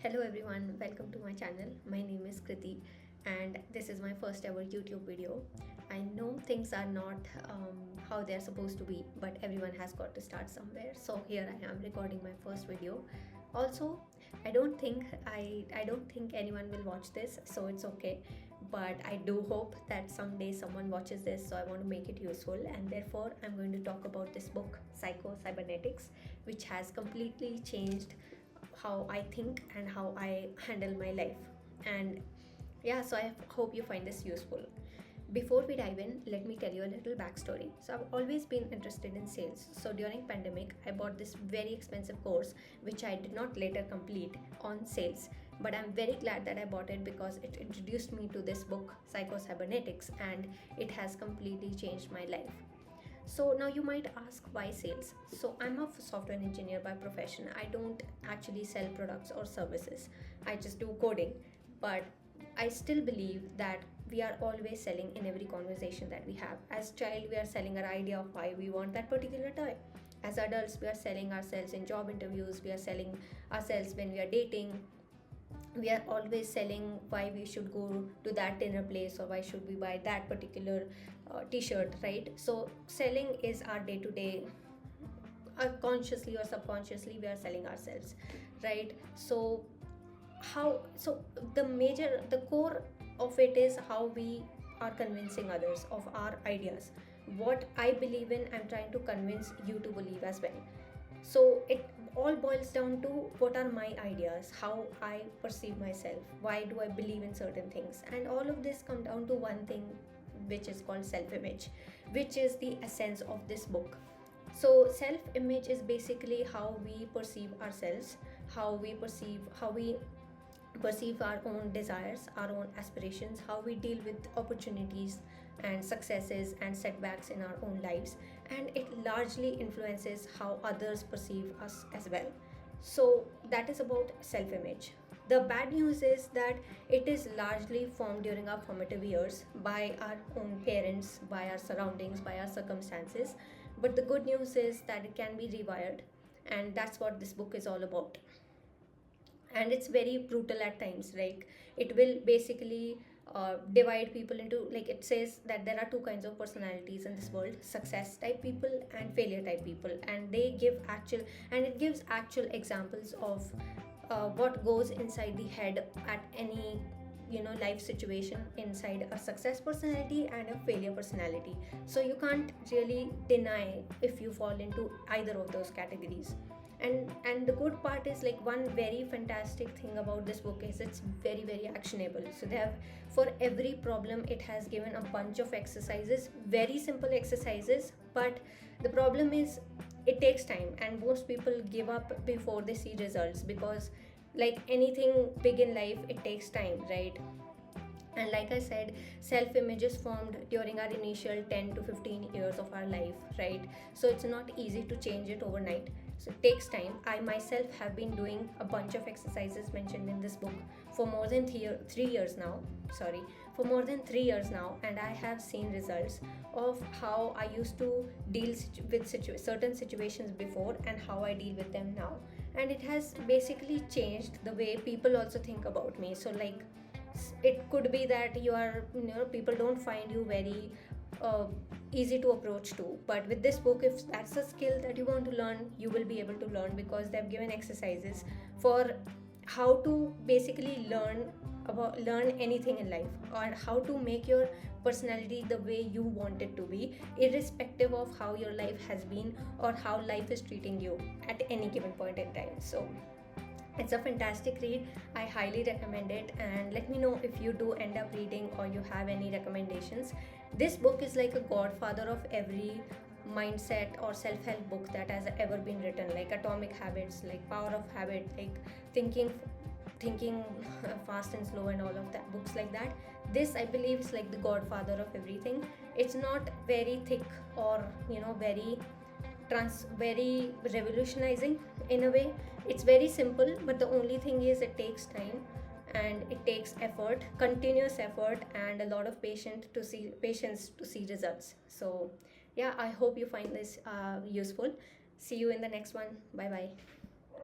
Hello everyone, welcome to my channel. My name is Kriti and this is my first ever YouTube video. I know things are not how they're supposed to be, but everyone has got to start somewhere. So here I am recording my first video. Also, I don't think anyone will watch this, so it's okay. But I do hope that someday someone watches this, so I want to make it useful, and therefore I'm going to talk about this book, Cybernetics, which has completely changed how I think and how I handle my life. And yeah, so I hope you find this useful. Before we dive in, let me tell you a little backstory. So I've always been interested in sales. So during pandemic, I bought this very expensive course which I did not later complete on sales. But I'm very glad that I bought it because it introduced me to this book, Cybernetics, and it has completely changed my life. So now you might ask, why sales? So I'm a software engineer by profession. I don't actually sell products or services. I just do coding. But I still believe that we are always selling in every conversation that we have. As child, we are selling our idea of why we want that particular toy. As adults, we are selling ourselves in job interviews. We are selling ourselves when we are dating. We are always selling why we should go to that dinner place or why should we buy that particular t-shirt, right? So selling is our day-to-day, consciously or subconsciously we are selling ourselves, right? So the core of it is how we are convincing others of our ideas. What I believe in, I'm trying to convince you to believe as well. So it all boils down to, what are my ideas, how I perceive myself, why do I believe in certain things, and all of this come down to one thing, which is called self-image, which is the essence of this book. So self-image is basically how we perceive ourselves, how we perceive our own desires, our own aspirations, how we deal with opportunities and successes and setbacks in our own lives, and it largely influences how others perceive us as well. So, that is about self image. The bad news is that it is largely formed during our formative years by our own parents, by our surroundings, by our circumstances. But the good news is that it can be rewired, and that's what this book is all about. And it's very brutal at times. Like, it will basically divide people into, like, it says that there are two kinds of personalities in this world: success type people and failure type people. And they give actual, and it gives actual examples of what goes inside the head at any life situation, inside a success personality and a failure personality. So you can't really deny if you fall into either of those categories. And the good part is, like, one very fantastic thing about this book is it's very, very actionable. So they have, for every problem, it has given a bunch of exercises, very simple exercises. But the problem is, it takes time, and most people give up before they see results, because like anything big in life, it takes time, right? And like I said, self image is formed during our initial 10 to 15 years of our life, right? So it's not easy to change it overnight. So it takes time. I myself have been doing a bunch of exercises mentioned in this book for more than 3 years now. Sorry, for more than 3 years now, and I have seen results of how I used to deal with certain situations before and how I deal with them now. And it has basically changed the way people also think about me. So, like, it could be that people don't find you very uh, easy to approach to, but with this book, if that's a skill that you want to learn, you will be able to learn, because they've given exercises for how to basically learn anything in life, or how to make your personality the way you want it to be, irrespective of how your life has been or how life is treating you at any given point in time. So it's a fantastic read. I highly recommend it, and let me know if you do end up reading or you have any recommendations. This book is like a godfather of every mindset or self-help book that has ever been written, like Atomic Habits, like Power of Habit, like thinking fast and slow, and all of that, books like that. This, I believe, is like the godfather of everything. It's not very thick or very revolutionizing in a way. It's very simple, but the only thing is, it takes time, and it takes effort, continuous effort, and a lot of patience to see results. So yeah, I hope you find this useful. See you in the next one. Bye bye.